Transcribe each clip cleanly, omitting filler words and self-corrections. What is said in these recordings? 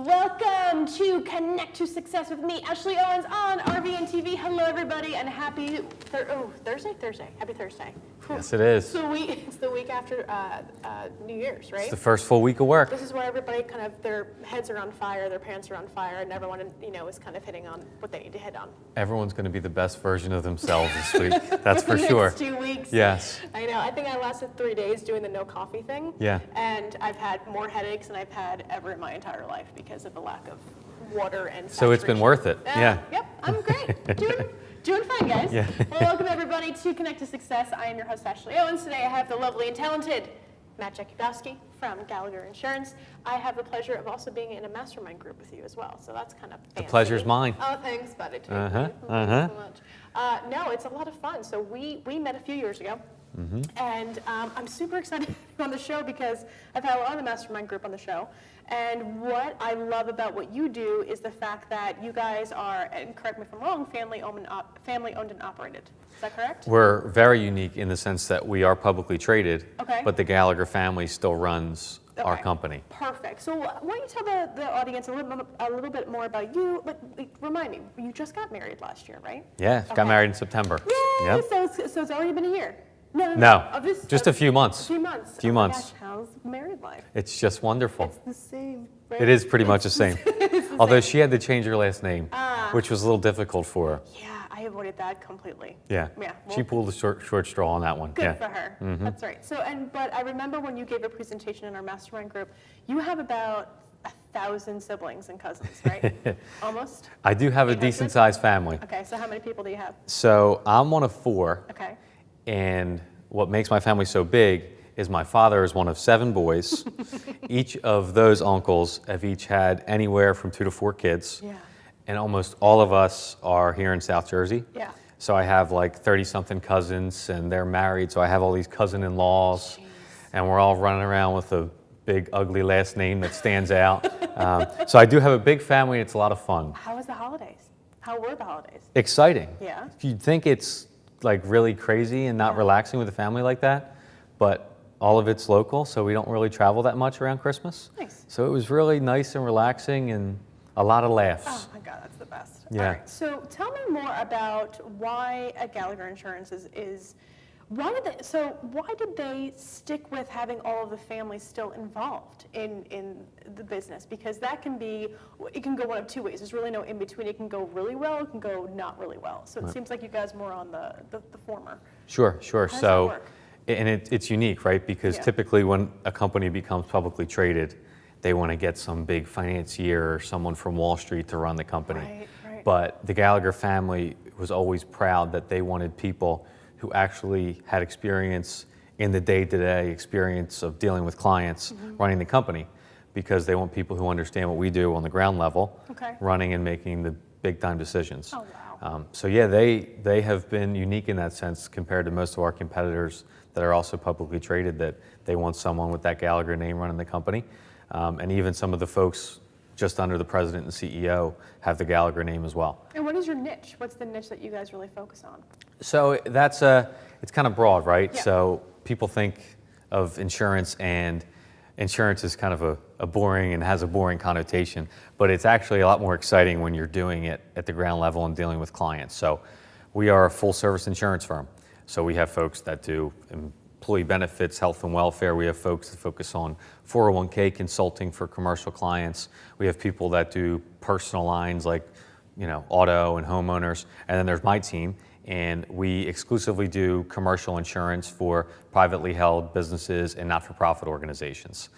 Welcome to Connect to Success with me, Ashely Owens on RVN TV. Hello, everybody, and happy Thursday. Happy Thursday. Yes, it is. It's the week after New Year's, right? It's the first full week of work. This is where everybody kind of, their heads are on fire, their pants are on fire, and everyone, is kind of hitting on what they need to hit on. Everyone's going to be the best version of themselves this week. That's for sure. Next 2 weeks. Yes. I know. I think I lasted 3 days doing the no coffee thing. Yeah. And I've had more headaches than I've had ever in my entire life because of the lack of water and So it's been worth it. Yeah. Yep. I'm great. Doing fine, guys. Yeah. Well, welcome everybody to Connect to Success. I am your host, Ashely Owens. Today I have the lovely and talented Matt Jakubowski from Gallagher Insurance. I have the pleasure of also being in a mastermind group with you as well, so that's kind of fancy. The pleasure's mine. Oh, thanks, buddy. Thank you so much. No, it's a lot of fun. So we met a few years ago. Mm-hmm. And I'm super excited to be on the show because I've had a lot of the mastermind group on the show. And what I love about what you do is the fact that you guys are, and correct me if I'm wrong, family owned and operated. Is that correct? We're very unique in the sense that we are publicly traded, but the Gallagher family still runs our company. Perfect. So why don't you tell the audience a little bit more about you? Remind me, you just got married last year, right? Yeah, got married in September. Yay! Yep. So it's already been a year. No. Just a few months. A few months. Few months. Gosh, how's married life? It's just wonderful. It's the same. Right? It is pretty much the same. Although she had to change her last name, which was a little difficult for her. Yeah, I avoided that completely. Yeah. Well, she pulled the short straw on that one. Good for her. Mm-hmm. That's right. But I remember when you gave a presentation in our mastermind group, you have about 1,000 siblings and cousins, right? Almost? I do have 800? A decent sized family. Okay, so how many people do you have? So I'm one of 4. Okay. And what makes my family so big is my father is one of 7 boys. Each of those uncles have each had anywhere from 2 to 4 kids. Yeah. And almost all of us are here in South Jersey. Yeah. So I have like 30-something cousins, and they're married. So I have all these cousin-in-laws, and we're all running around with a big, ugly last name that stands out. So I do have a big family. It's a lot of fun. How was the holidays? How were the holidays? Exciting. Yeah. You'd think it's like really crazy and not relaxing with a family like that, but all of it's local, so we don't really travel that much around Christmas. Nice. So it was really nice and relaxing and a lot of laughs. Oh my God, that's the best. Yeah. All right, so tell me more about why Gallagher Insurance is why did they stick with having all of the families still involved in the business? Because it can go one of 2 ways. There's really no in between. It can go really well, it can go not really well. So it seems like you guys are more on the former. Sure. How does that work? And it's unique, right? Because typically when a company becomes publicly traded, they want to get some big financier or someone from Wall Street to run the company. Right. But the Gallagher family was always proud that they wanted people who actually had experience in the day-to-day experience of dealing with clients running the company, because they want people who understand what we do on the ground level, running and making the big-time decisions. Oh, wow. So yeah, they have been unique in that sense compared to most of our competitors that are also publicly traded, that they want someone with that Gallagher name running the company. And even some of the folks just under the president and CEO have the Gallagher name as well. And what is your niche? What's the niche that you guys really focus on? So it's kind of broad, right? Yeah. So people think of insurance, and insurance is kind of a boring and has a boring connotation, but it's actually a lot more exciting when you're doing it at the ground level and dealing with clients. So we are a full service insurance firm. So we have folks that do employee benefits, health and welfare. We have folks that focus on 401k consulting for commercial clients. We have people that do personal lines like, auto and homeowners. And then there's my team, and we exclusively do commercial insurance for privately held businesses and not-for-profit organizations.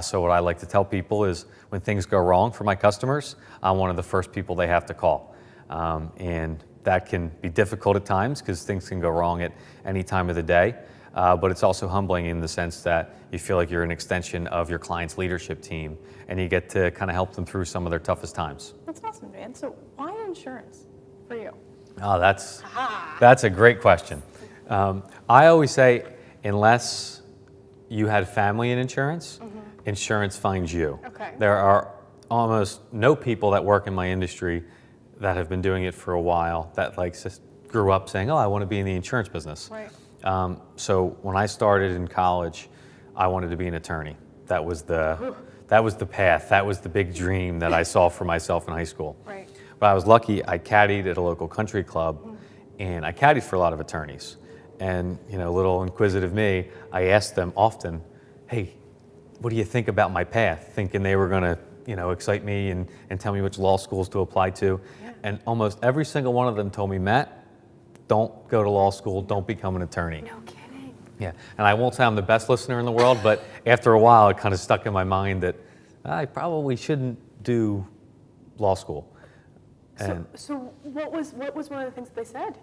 So what I like to tell people is when things go wrong for my customers, I'm one of the first people they have to call. And that can be difficult at times because things can go wrong at any time of the day. But it's also humbling in the sense that you feel like you're an extension of your client's leadership team, and you get to kind of help them through some of their toughest times. That's awesome, man. So why insurance for you? Oh, that's a great question. I always say, unless you had family in insurance, insurance finds you. Okay. There are almost no people that work in my industry that have been doing it for a while that just grew up saying, oh, I want to be in the insurance business. Right. So when I started in college, I wanted to be an attorney. That was the that was the path. That was the big dream that I saw for myself in high school. Right. But I was lucky. I caddied at a local country club, and I caddied for a lot of attorneys. And little inquisitive me, I asked them often, "Hey, what do you think about my path?" Thinking they were going to, excite me and tell me which law schools to apply to. Yeah. And almost every single one of them told me, "Matt, don't go to law school. Don't become an attorney." No kidding. Yeah, and I won't say I'm the best listener in the world, but after a while, it kind of stuck in my mind that I probably shouldn't do law school. And So what was one of the things that they said?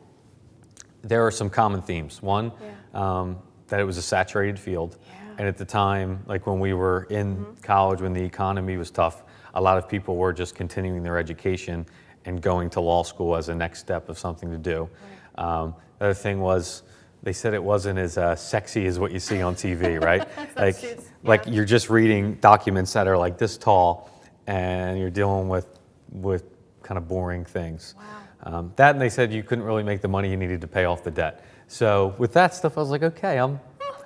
there are some common themes. One, Yeah. that it was a saturated field. Yeah. And at the time, like when we were in college, when the economy was tough, a lot of people were just continuing their education and going to law school as a next step of something to do. Right. The other thing was, they said it wasn't as sexy as what you see on TV, right? That suits, like yeah. you're just reading documents that are like this tall, and you're dealing with kind of boring things. Wow. That, and they said you couldn't really make the money you needed to pay off the debt. So with that stuff, I was like, okay, I'm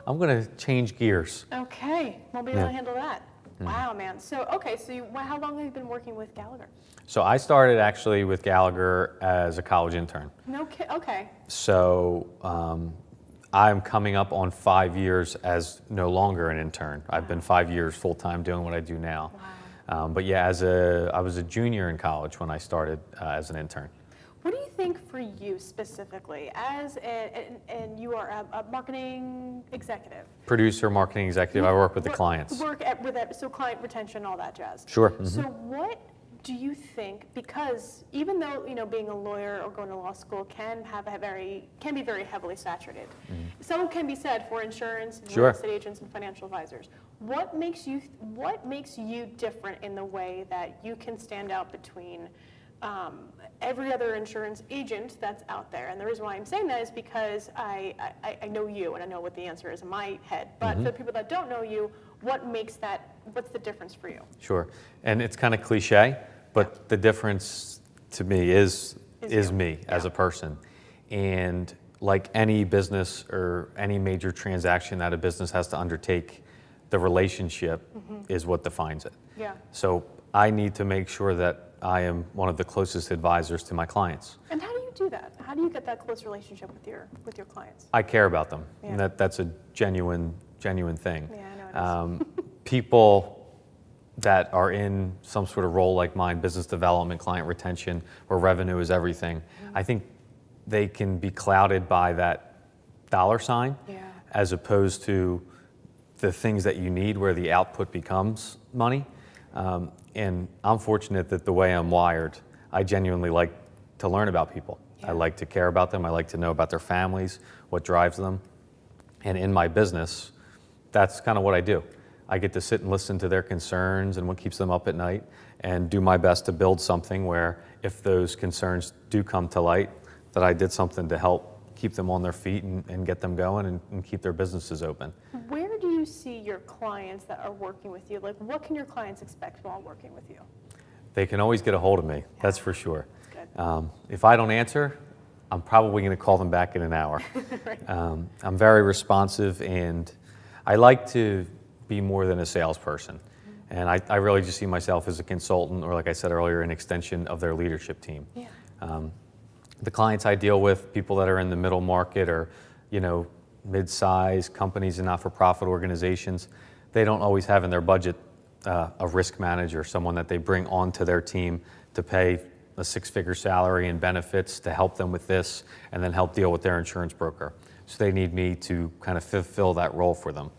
going to change gears. Okay, we'll be able to handle that. Wow, man. So, okay, so how long have you been working with Gallagher? So I started actually with Gallagher as a college intern. Okay. So I'm coming up on 5 years as no longer an intern. I've been 5 years full-time doing what I do now. Wow. But yeah, I was a junior in college when I started as an intern. What do you think for you specifically, and you are a marketing executive? Producer, marketing executive, I work with the clients. So client retention, all that jazz. Sure. So what do you think, because even though, being a lawyer or going to law school can be very heavily saturated, so can be said for insurance, and Sure. real estate agents and financial advisors. What makes you different in the way that you can stand out between every other insurance agent that's out there? And the reason why I'm saying that is because I know you, and I know what the answer is in my head. But for the people that don't know you, what's the difference for you? Sure. And it's kind of cliche, but the difference to me is you. me as a person. And like any business or any major transaction that a business has to undertake, the relationship is what defines it. Yeah. So I need to make sure that I am one of the closest advisors to my clients. And how do you do that? How do you get that close relationship with your clients? I care about them, Yeah. and that's a genuine thing. Yeah, I know it is. People that are in some sort of role like mine, business development, client retention, where revenue is everything, I think they can be clouded by that dollar sign Yeah. as opposed to the things that you need where the output becomes money. And I'm fortunate that the way I'm wired, I genuinely like to learn about people. Yeah. I like to care about them. I like to know about their families, what drives them. And in my business, that's kind of what I do. I get to sit and listen to their concerns and what keeps them up at night and do my best to build something where if those concerns do come to light, that I did something to help keep them on their feet and get them going and keep their businesses open. Where do you see your clients that are working with you? Like, what can your clients expect while working with you? They can always get a hold of me, that's for sure. That's good. If I don't answer, I'm probably going to call them back in an hour. Right. I'm very responsive, and I like to be more than a salesperson. And I really just see myself as a consultant, or like I said earlier, an extension of their leadership team. Yeah. The clients I deal with, people that are in the middle market or, mid-sized companies and not-for-profit organizations, they don't always have in their budget a risk manager, someone that they bring onto their team to pay a six-figure salary and benefits to help them with this and then help deal with their insurance broker. So they need me to kind of fulfill that role for them.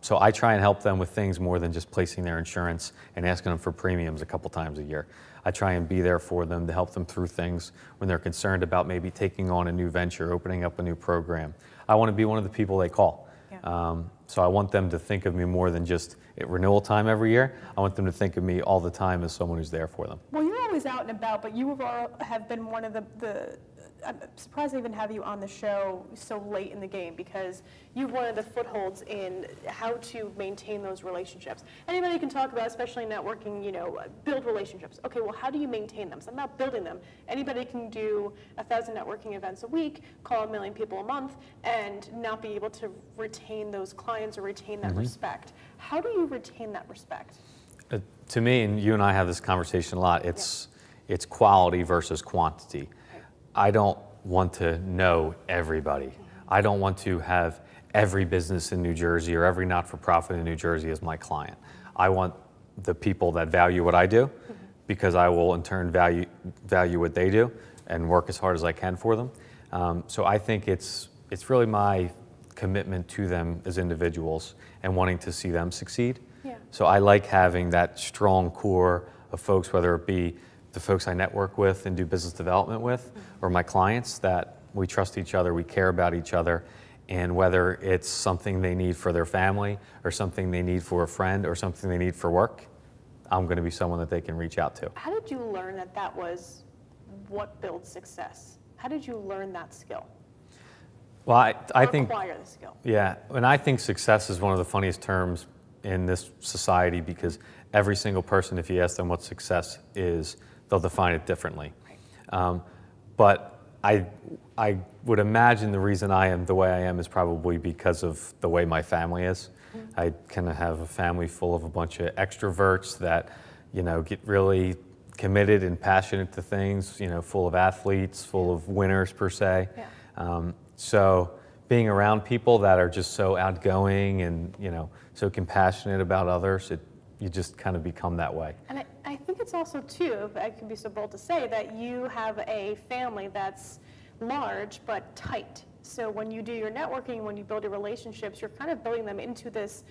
So I try and help them with things more than just placing their insurance and asking them for premiums a couple times a year. I try and be there for them to help them through things when they're concerned about maybe taking on a new venture, opening up a new program. I want to be one of the people they call. Yeah. So I want them to think of me more than just at renewal time every year. I want them to think of me all the time as someone who's there for them. Well, you're always out and about, but you have been one of the I'm surprised I even have you on the show so late in the game, because you've one of the footholds in how to maintain those relationships. Anybody can talk about, especially networking, build relationships. Okay, well, how do you maintain them? So I'm not building them. Anybody can do 1,000 networking events a week, call 1 million people a month, and not be able to retain those clients or retain that respect. How do you retain that respect? to me, and you and I have this conversation a lot, it's quality versus quantity. I don't want to know everybody. I don't want to have every business in New Jersey or every not-for-profit in New Jersey as my client. I want the people that value what I do, because I will in turn value what they do and work as hard as I can for them. So I think it's really my commitment to them as individuals and wanting to see them succeed. Yeah. So I like having that strong core of folks, whether it be the folks I network with and do business development with, or my clients, that we trust each other, we care about each other, and whether it's something they need for their family or something they need for a friend or something they need for work, I'm going to be someone that they can reach out to. How did you learn that that was what builds success? How did you learn that skill? Well, I think, acquire the skill. yeah, and I think success is one of the funniest terms in this society, because every single person, if you ask them what success is, they'll define it differently. Right. But I would imagine the reason I am the way I am is probably because of the way my family is. I kind of have a family full of a bunch of extroverts that, get really committed and passionate to things, full of athletes, full of winners per se. Yeah. So being around people that are just so outgoing and, so compassionate about others, you just kind of become that way. And I think it's also, too, if I can be so bold to say, that you have a family that's large but tight. So when you do your networking, when you build your relationships, you're kind of building them into this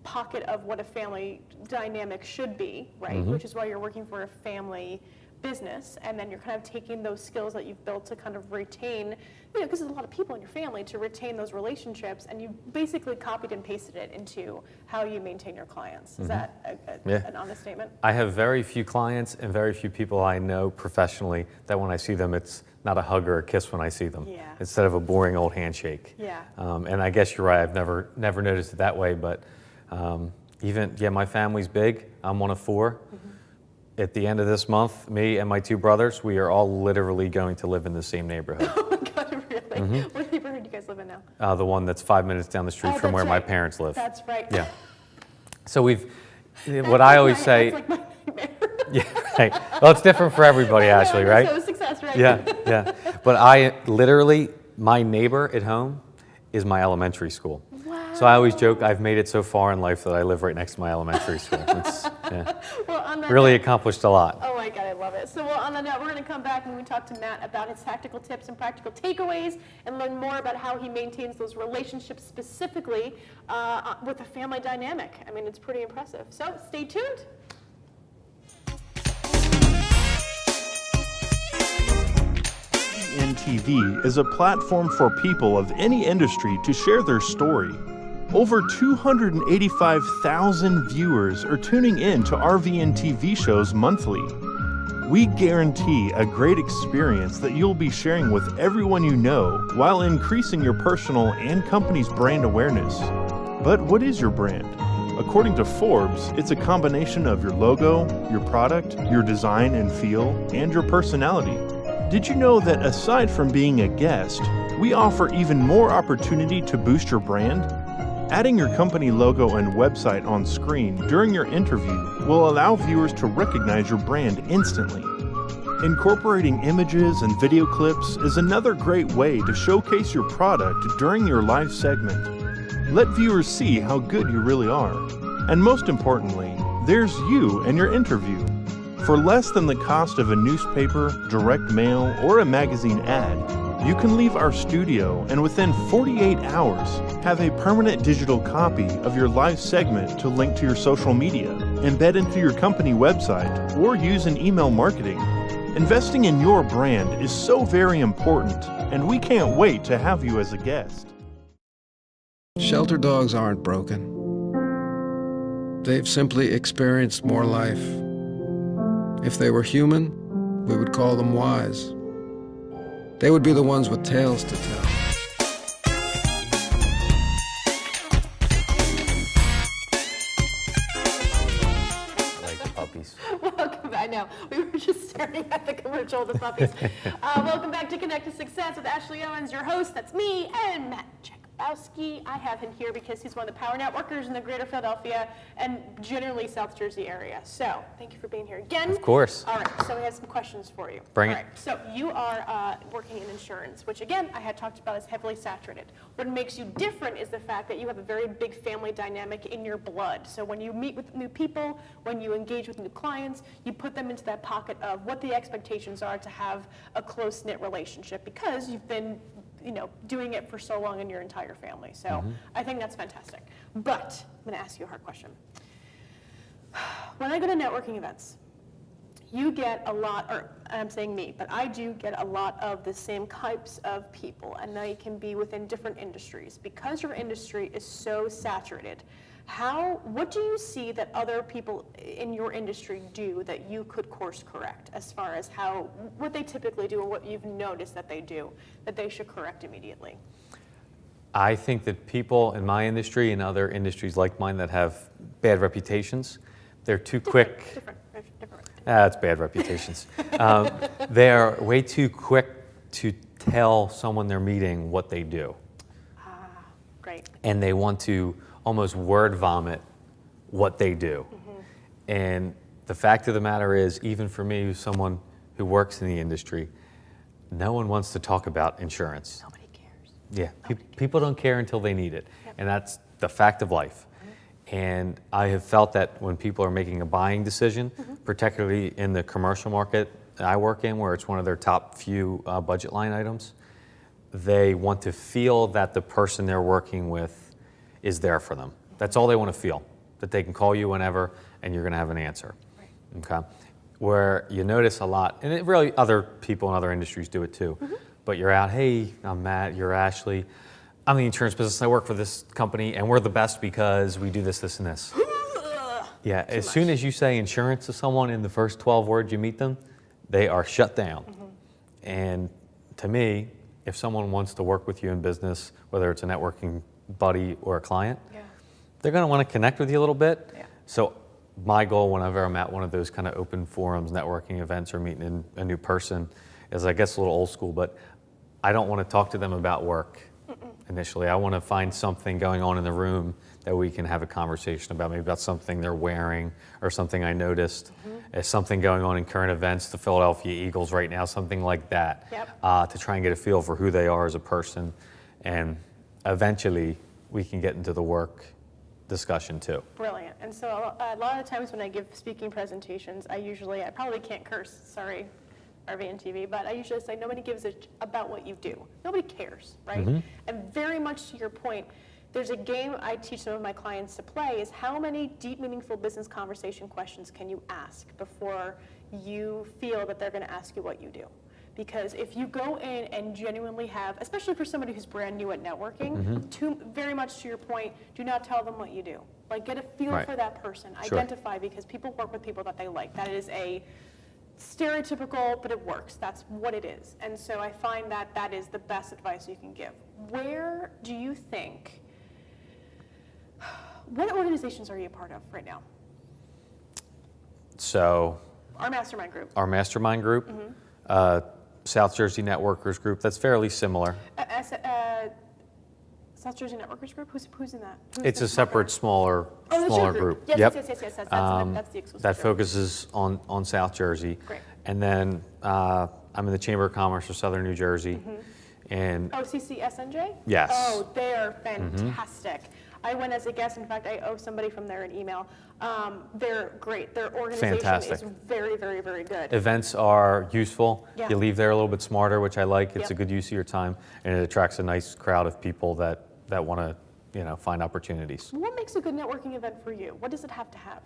pocket of what a family dynamic should be, right? Mm-hmm. Which is why you're working for a family business, and then you're kind of taking those skills that you've built to kind of retain, because there's a lot of people in your family, to retain those relationships, and you basically copied and pasted it into how you maintain your clients. Is that an honest statement? I have very few clients and very few people I know professionally that when I see them, it's not a hug or a kiss when I see them, Yeah. instead of a boring old handshake. Yeah. And I guess you're right, I've never noticed it that way, but my family's big. I'm one of four. At the end of this month, me and my two brothers, we are all literally going to live in the same neighborhood. Oh my God, really? What neighborhood do you guys live in now? The one that's 5 minutes down the street from That's where my right. parents live. That's right. Yeah. So That's what I always my- say. That's like my nightmare. Yeah, right. Well, it's different for everybody, Ashely, right? So success, right? Yeah. But I literally, my neighbor at home is my elementary school. Wow. So I always joke, I've made it so far in life that I live right next to my elementary school. It's Well, on that really note- accomplished a lot. Oh my God, I love it. So on that note, we're going to come back and we talk to Matt about his tactical tips and practical takeaways, and learn more about how he maintains those relationships specifically with a family dynamic. I mean, it's pretty impressive. So stay tuned. TV is a platform for people of any industry to share their story. Over 285,000 viewers are tuning in to RVN TV shows monthly. We guarantee a great experience that you'll be sharing with everyone you know while increasing your personal and company's brand awareness. But what is your brand? According to Forbes, it's a combination of your logo, your product, your design and feel, and your personality. Did you know that aside from being a guest, we offer even more opportunity to boost your brand? Adding your company logo and website on screen during your interview will allow viewers to recognize your brand instantly. Incorporating images and video clips is another great way to showcase your product during your live segment. Let viewers see how good you really are. And most importantly, there's you and your interview. For less than the cost of a newspaper, direct mail, or a magazine ad, you can leave our studio and within 48 hours have a permanent digital copy of your live segment to link to your social media, embed into your company website, or use in email marketing. Investing in your brand is so very important, and we can't wait to have you as a guest. Shelter dogs aren't broken. They've simply experienced more life. If they were human, we would call them wise. They would be the ones with tales to tell. I like the puppies. Welcome back. I know, we were just staring at the commercial of the puppies. Welcome back to Connect to Success with Ashely Owens, your host. That's me, and Matt Jakubowski. Jakubowski. I have him here because he's one of the power networkers in the greater Philadelphia and generally South Jersey area. So thank you for being here again. Of course. All right, so we have some questions for you. Bring it. All right, so you are working in insurance, which again, I had talked about as heavily saturated. What makes you different is the fact that you have a very big family dynamic in your blood. So when you meet with new people, when you engage with new clients, you put them into that pocket of what the expectations are to have a close-knit relationship because you've been doing it for so long in your entire family. So I think that's fantastic. But I'm going to ask you a hard question. When I go to networking events, you get a lot, or I'm saying me, but I do get a lot of the same types of people, and they can be within different industries. Because your industry is so saturated, what do you see that other people in your industry do that you could course correct as far as what they typically do or what you've noticed that they do that they should correct immediately? I think that people in my industry and other industries like mine that have bad reputations, they're too quick. Different. It's bad reputations. They're way too quick to tell someone they're meeting what they do. Great. And they want to almost word vomit what they do. And the fact of the matter is, even for me, who's someone who works in the industry, no one wants to talk about insurance. Nobody cares. Yeah, people don't care until they need it. Yep. And that's the fact of life. And I have felt that when people are making a buying decision, particularly in the commercial market that I work in, where it's one of their top few budget line items, they want to feel that the person they're working with is there for them. That's all they want to feel, that they can call you whenever and you're going to have an answer. Right. Okay. Where you notice a lot, and it really other people in other industries do it too, but you're out, hey, I'm Matt, you're Ashely. I'm in the insurance business, I work for this company, and we're the best because we do this, this, and this. Yeah, as soon as you say insurance to someone in the first 12 words you meet them, they are shut down. And to me, if someone wants to work with you in business, whether it's a networking buddy or a client, they're going to want to connect with you a little bit. Yeah. So my goal whenever I'm at one of those kind of open forums, networking events, or meeting a new person is, I guess, a little old school, but I don't want to talk to them about work initially. I want to find something going on in the room that we can have a conversation about, maybe about something they're wearing or something I noticed, something going on in current events, the Philadelphia Eagles right now, something like that, to try and get a feel for who they are as a person. And eventually we can get into the work discussion too. Brilliant. And so a lot of times when I give speaking presentations, I probably can't curse, sorry, RV and TV, but I usually say nobody gives a about what you do. Nobody cares, right? And very much to your point, there's a game I teach some of my clients to play is how many deep, meaningful business conversation questions can you ask before you feel that they're going to ask you what you do? Because if you go in and genuinely have, especially for somebody who's brand new at networking, very much to your point, do not tell them what you do. Like, get a feel for that person. Sure. Identify, because people work with people that they like. That is a stereotypical, but it works. That's what it is. And so I find that that is the best advice you can give. Where do you think, what organizations are you a part of right now? So Our mastermind group. South Jersey Networkers Group, that's fairly similar. South Jersey Networkers Group? Who's in that? It's a separate, smaller group. Yes. That's the exclusive That show. focuses on South Jersey. Great. And then I'm in the Chamber of Commerce of Southern New Jersey. And CCSNJ? Yes. Oh, they're fantastic. I went as a guest. In fact, I owe somebody from there an email. They're great. Their organization Fantastic. is very, very, very good. events are useful. Yeah. You leave there a little bit smarter, which I like. It's Yep. a good use of your time, and it attracts a nice crowd of people that want to find opportunities. What makes a good networking event for you? What does it have to have?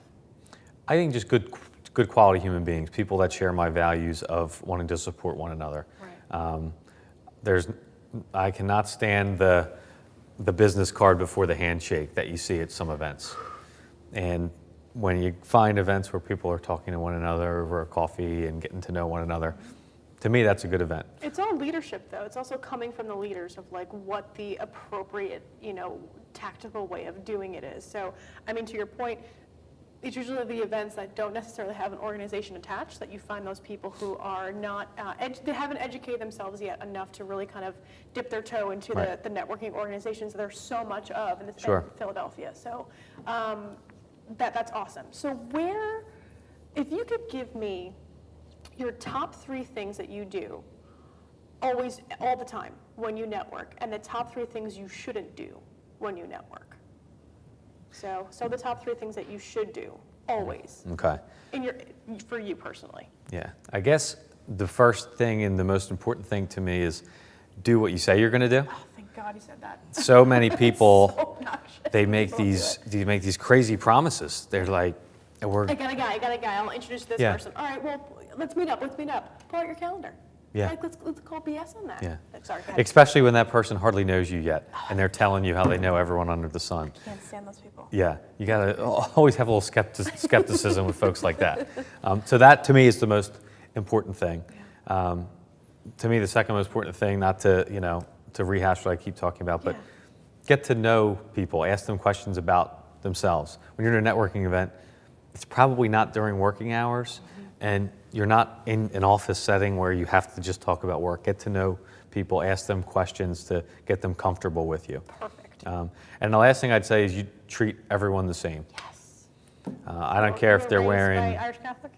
I think just good quality human beings, people that share my values of wanting to support one another. Right. I cannot stand the business card before the handshake that you see at some events. And when you find events where people are talking to one another over a coffee and getting to know one another, to me, that's a good event. It's all leadership, though. It's also coming from the leaders of like what the appropriate, tactical way of doing it is. So, I mean, to your point, it's usually the events that don't necessarily have an organization attached that you find those people who are not, they haven't educated themselves yet enough to really kind of dip their toe into Right. the networking organizations that there's so much of in Sure. in Philadelphia. So that's awesome. So if you could give me your top 3 things that you do always, all the time when you network, and the top 3 things you shouldn't do when you network. So the top 3 things that you should do always Okay. for you personally. Yeah. I guess the first thing and the most important thing to me is do what you say you're going to do. Oh, thank God you said that. So many people, So obnoxious. they make Don't do these it. they make these crazy promises. They're like, we're I got a guy. I'll introduce this Yeah. person. All right, well, let's meet up. Pull out your calendar. Yeah. Like, let's call BS on that. Yeah. Sorry. Go ahead. Especially when that person hardly knows you yet, and they're telling you how they know everyone under the sun. Can't stand those people. Yeah, you gotta always have a little skepticism with folks like that. So that to me is the most important thing. To me, the second most important thing, not to rehash what I keep talking about, but Yeah. get to know people, ask them questions about themselves. When you're in a networking event, it's probably not during working hours, and you're not in an office setting where you have to just talk about work. Get to know people, ask them questions to get them comfortable with you. Perfect. And the last thing I'd say is you treat everyone the same. Yes. I don't care if they're Raised wearing, by Irish Catholic?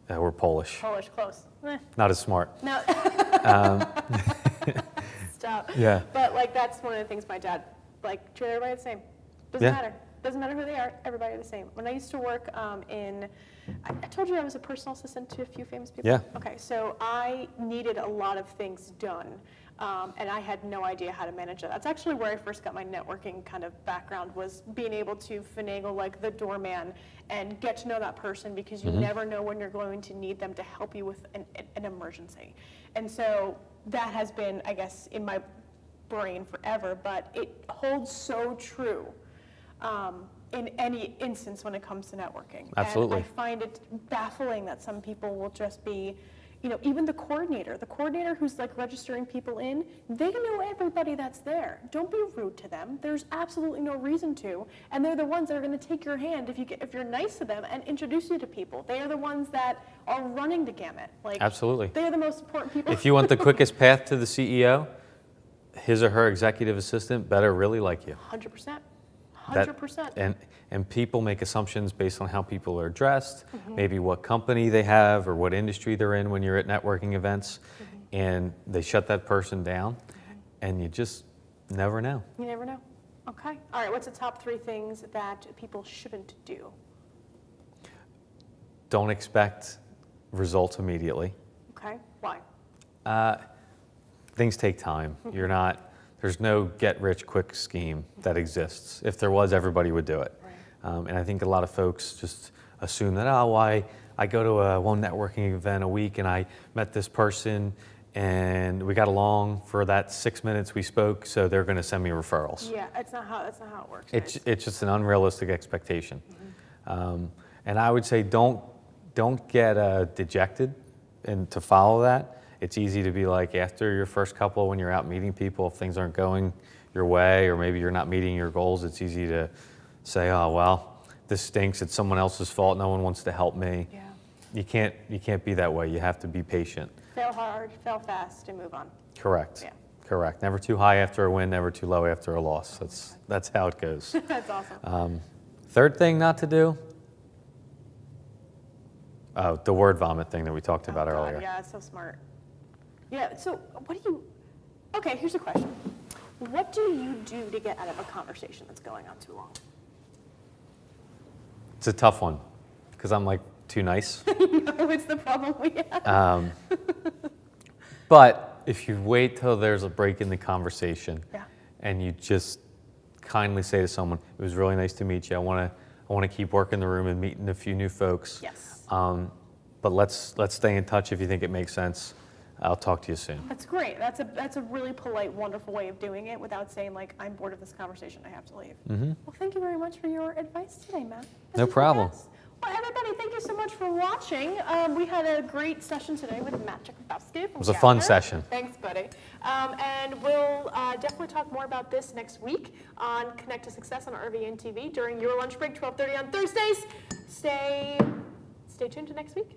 we're Polish, Polish, close. not as smart. No. Stop. Yeah. But like that's one of the things my dad treat everybody the same. Doesn't Yeah. matter. Doesn't matter who they are. Everybody the same. When I used to work I told you I was a personal assistant to a few famous people. Yeah. Okay, so I needed a lot of things done, and I had no idea how to manage it. That's actually where I first got my networking kind of background, was being able to finagle like the doorman and get to know that person, because you never know when you're going to need them to help you with an emergency. And so that has been, I guess, in my brain forever, but it holds so true in any instance when it comes to networking. Absolutely. And I find it baffling that some people will just be, even the coordinator who's like registering people in, they know everybody that's there. Don't be rude to them. There's absolutely no reason to. And they're the ones that are going to take your hand if you're nice to them and introduce you to people. They are the ones that are running the gamut. Like, Absolutely. They are the most important people. If you want the quickest path to the CEO, his or her executive assistant better really like you. 100%. That- 100%. And people make assumptions based on how people are dressed, maybe what company they have or what industry they're in when you're at networking events, and they shut that person down, and you just never know. You never know. Okay. All right. What's the top 3 things that people shouldn't do? Don't expect results immediately. Okay. Why? Things take time. There's no get-rich-quick scheme that exists. If there was, everybody would do it. Right. And I think a lot of folks just assume that, I go to one networking event a week and I met this person and we got along for that 6 minutes we spoke, so they're going to send me referrals. Yeah, that's not how it works. It's just an unrealistic expectation. And I would say don't get dejected and to follow that. It's easy to be like, after your first couple, when you're out meeting people, if things aren't going your way or maybe you're not meeting your goals, it's easy to say, oh, well, this stinks. It's someone else's fault. No one wants to help me. Yeah. You can't be that way. You have to be patient. Fail hard, fail fast, and move on. Correct. Yeah. Correct. Never too high after a win, never too low after a loss. That's how it goes. That's awesome. Third thing not to do, the word vomit thing that we talked about Oh, God, earlier. Yeah, it's so smart. Yeah, so okay, here's a question. What do you do to get out of a conversation that's going on too long? It's a tough one because I'm like too nice. No, it's the problem we have. But if you wait till there's a break in the conversation Yeah. and you just kindly say to someone, it was really nice to meet you. I want to keep working the room and meeting a few new folks. Yes. But let's stay in touch if you think it makes sense. I'll talk to you soon. That's great. That's a really polite, wonderful way of doing it without saying, like, I'm bored of this conversation, I have to leave. Well, thank you very much for your advice today, Matt. This No was the problem. best. Well, everybody, thank you so much for watching. We had a great session today with Matt Jakubowski. It was a fun session. Thanks, buddy. And we'll definitely talk more about this next week on Connect to Success on RVN TV during your lunch break, 12:30 on Thursdays. stay tuned to next week.